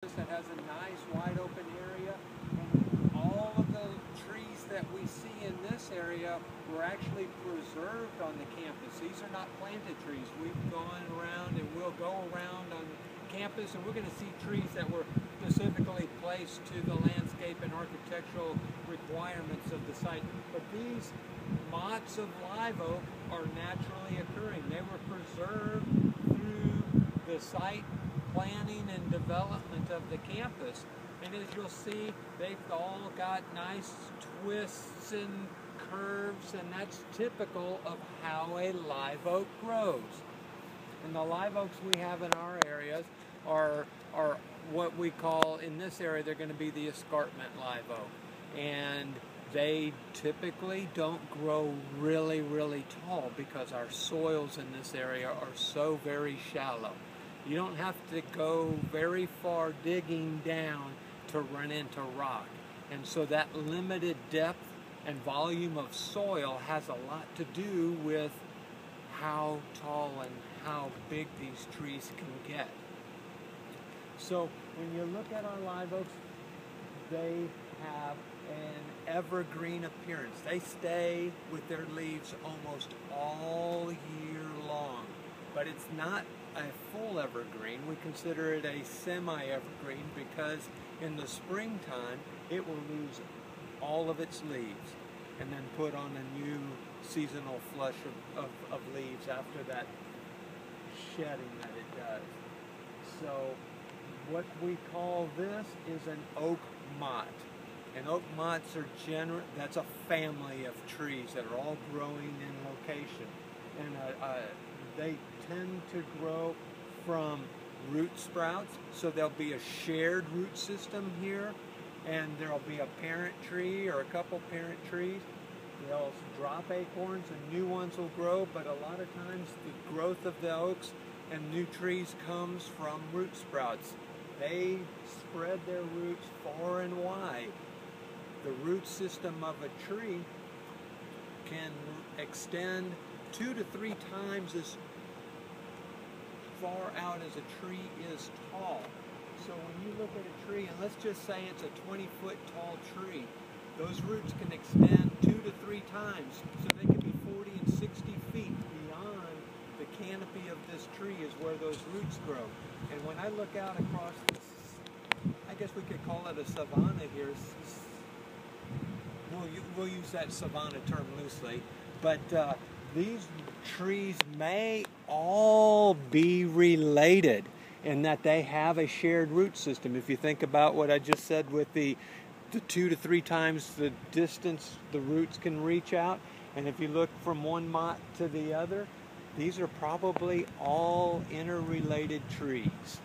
That has a nice wide open area, and all of the trees that we see in this area were actually preserved on the campus. These are not planted trees. We've gone around and we'll go around on campus and we're going to see trees that were specifically placed to the landscape and architectural requirements of the site. But these motts of live oak are naturally occurring. They were preserved through the site planning and development of the campus, and as you'll see, they've all got nice twists and curves, and that's typical of how a live oak grows. And the live oaks we have in our areas are what we call, in this area, they're going to be the escarpment live oak, and they typically don't grow really tall because our soils in this area are so very shallow. You don't have to go very far digging down to run into rock. And so that limited depth and volume of soil has a lot to do with how tall and how big these trees can get. So when you look at our live oaks, they have an evergreen appearance. They stay with their leaves almost all year long, but it's not a full evergreen. We consider it a semi-evergreen because in the springtime it will lose all of its leaves and then put on a new seasonal flush of leaves after that shedding that it does. So what we call this is an oak mott. And oak motts are that's a family of trees that are all growing in location. And they tend to grow from root sprouts, so there'll be a shared root system here, and there'll be a parent tree or a couple parent trees. They'll drop acorns and new ones will grow, but a lot of times the growth of the oaks and new trees comes from root sprouts. They spread their roots far and wide. The root system of a tree can extend 2 to 3 times as far out as a tree is tall. So when you look at a tree, and let's just say it's a 20-foot tall tree, those roots can extend 2 to 3 times. So they can be 40 and 60 feet beyond the canopy of this tree is where those roots grow. And when I look out across this, I guess we could call it a savanna here. We'll use that savanna term loosely, but these trees may all be related in that they have a shared root system. If you think about what I just said with the 2 to 3 times the distance the roots can reach out, and if you look from one mott to the other, these are probably all interrelated trees.